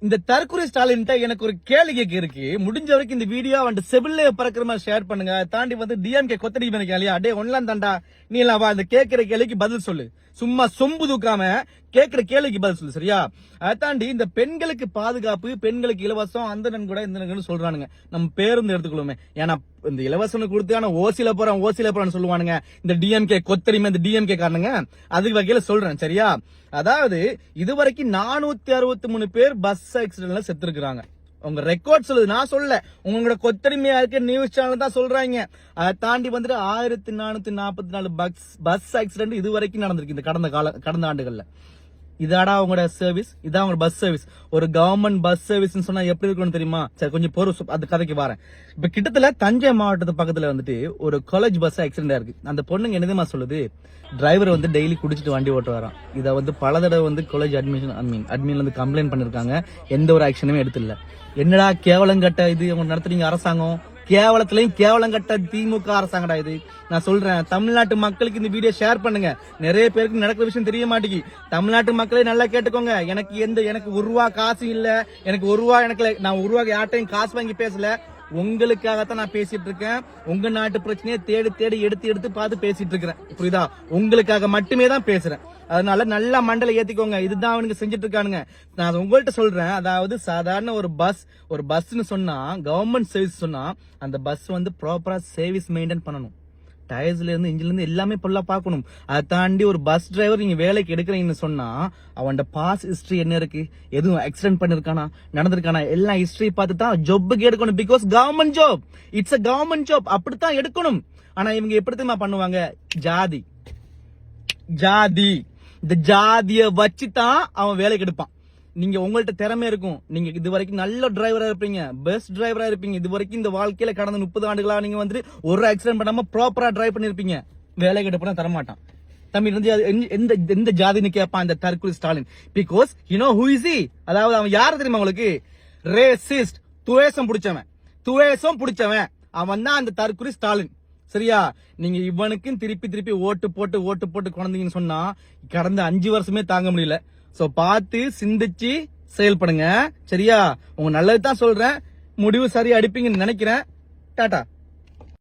இந்த தற்கொலை ஸ்டாலின் எனக்கு ஒரு கேள்வி கேட்க இருக்கு. முடிஞ்ச வரைக்கும் இந்த வீடியோ வந்துட்டு செவில்ல பறக்கிற மாதிரி ஷேர் பண்ணுங்க. தாண்டி வந்து டிஎம்கே கொத்தடி பண்ணிக்கலையா டே ஒன்லாம் தாண்டா நீ எல்லாம் வா இந்த கேட்கிற கேள்விக்கு பதில் சொல்லு. சும்மா சொம்பு தூக்காம கேட்கிற கேள்விக்கு பதில் சொல்லு சரியா. அதை தாண்டி இந்த பெண்களுக்கு பாதுகாப்பு, பெண்களுக்கு இலவசம், அந்த கூட இந்த சொல்றானுங்க. நம்ம பேருந்து எடுத்துக்கொள்ளுமே. ஏன்னா இந்த இலவசம் கொடுத்து ஆனா ஓசில போறான்னு சொல்லுவானுங்க இந்த டிஎம்கே கொத்தடிமை, இந்த டிஎம்கே காரணங்க. அதுக்கு வகையில சொல்றேன் சரியா. அதாவது இதுவரைக்கும் 463 பேர் பஸ் ஆக்சிடென்ட்ல செத்து இருக்காங்க. உங்க ரெக்கார்ட் சொல்லுது, நான் சொல்ல. உங்களோட கொத்தடிமையா இருக்க நியூஸ் சேனல் தான் சொல்றாங்க. அதை தாண்டி வந்துட்டு 1444 பஸ் ஆக்சிடென்ட் இது வரைக்கும் நடந்திருக்கு இந்த கடந்த ஆண்டுகள்ல. இதாடா உங்களோட சர்வீஸ்? இதான் உங்க பஸ் சர்வீஸ்? ஒரு கவர்மெண்ட் பஸ் சர்வீஸ் சொன்னா எப்படி இருக்கணும் தெரியுமா? சரி கொஞ்சம் பொறு, அந்த கதைக்கு வரேன். இப்ப கிட்டத்தட்ட தஞ்சை மாவட்டத்து பக்கத்துல வந்துட்டு ஒரு காலேஜ் பஸ் ஆக்சிடென்ட் இருக்கு. அந்த பொண்ணுங்க என்னதுமா சொல்லுது, டிரைவர் வந்து டெய்லி குடிச்சிட்டு வண்டி ஓட்டு வரான். இதை வந்து பல தடவை வந்து காலேஜ் அட்மின்ல வந்து கம்ப்ளைண்ட் பண்ணிருக்காங்க. எந்த ஒரு ஆக்ஷனுமே எடுத்துல. என்னடா கேவலம் கட்ட இது அவங்க நடத்துறீங்க அரசாங்கம். கேவலத்திலையும் கேவலம் கட்ட திமுக அரசாங்கடா இது. நான் சொல்றேன், தமிழ்நாட்டு மக்களுக்கு இந்த வீடியோ ஷேர் பண்ணுங்க. நிறைய பேருக்கு நடக்கிற விஷயம் தெரிய மாட்டேங்கி. தமிழ்நாட்டு மக்களே நல்லா கேட்டுக்கோங்க. எனக்கு ஒரு ரூபா காசு இல்ல, எனக்கு ஒரு ரூபா நான் ஒரு ரூபா யார்ட்டையும் காசு வாங்கி பேசல. உங்களுக்காகத்தான் நான் பேசிட்டு இருக்கேன். உங்க நாட்டு பிரச்சனையை தேடி எடுத்து பார்த்து பேசிட்டு இருக்கிறேன். புரியுதா? உங்களுக்காக மட்டுமே தான் பேசுறேன். அதனால நல்லா மண்டல ஏத்திக்கோங்க. இதுதான் அவனுக்கு செஞ்சுட்டு இருக்கானுங்க. நான் உங்கள்கிட்ட சொல்றேன், அதாவது சாதாரண ஒரு பஸ்ன்னு சொன்னா, கவர்மெண்ட் சர்வீஸ் சொன்னா அந்த பஸ் வந்து ப்ராப்பரா சர்வீஸ் மெயின்டைன் பண்ணணும். டயர்ஸ்ல இருந்து இன்ஜின்ல இருந்து எல்லாமே பொல்லா பாக்கணும். அதை தாண்டி ஒரு பஸ் டிரைவர் நீங்க வேலைக்கு எடுக்கிறீங்கன்னு சொன்னா அவன் பாஸ் ஹிஸ்டரி என்ன இருக்கு, எதுவும் ஆக்சிடென்ட் பண்ணிருக்கானா, நடந்திருக்கானா, எல்லாம் ஹிஸ்டரி பார்த்து தான் ஜாபுக்கு எடுக்கணும். Because government job, it's a government job. அப்படித்தான் எடுக்கணும். ஆனா இவங்க எப்படித்தான் பண்ணுவாங்க, ஜாதி இந்த ஜாதிய வச்சுதான் அவன் வேலைக்கு எடுப்பான். நீங்க உங்கள்ட்ட திறமை இருக்கும், நீங்க இது வரைக்கும் நல்ல டிரைவரா இருப்பீங்க, பெஸ்ட் டிரைவரா இருப்பீங்க. இது வரைக்கும் இந்த வாழ்க்கையில கடந்த 30 ஆண்டுகளா நீங்க வந்து ஒரு ஆக்சிடென்ட் பண்ணாம ப்ராப்பரா டிரைவ் பண்ணிருப்பீங்க. வேலைக்கு எடுப்பா தரமாட்டான். தமிழ் எந்த ஜாதின்னு கேட்பான் இந்த தற்கொலை Stalin. Because you know who is he? அதாவது அவன் யாரு தெரியுமா உங்களுக்கு? ரேசிஸ்ட், துவேஷம் பிடிச்சவன் அவன் தான் அந்த தற்கொலை ஸ்டாலின் சரியா. நீங்க இவனுக்கும் திருப்பி ஓட்டு போட்டு குழந்தைங்கன்னு சொன்னா கடந்த 5 வருஷமே தாங்க முடியல. சோ பார்த்து சிந்திச்சு செயல்படுங்க சரியா. உங்க நல்லதுதான் சொல்றேன். முடிவு சரியா அடிப்பீங்கன்னு நினைக்கிறேன். டாடா.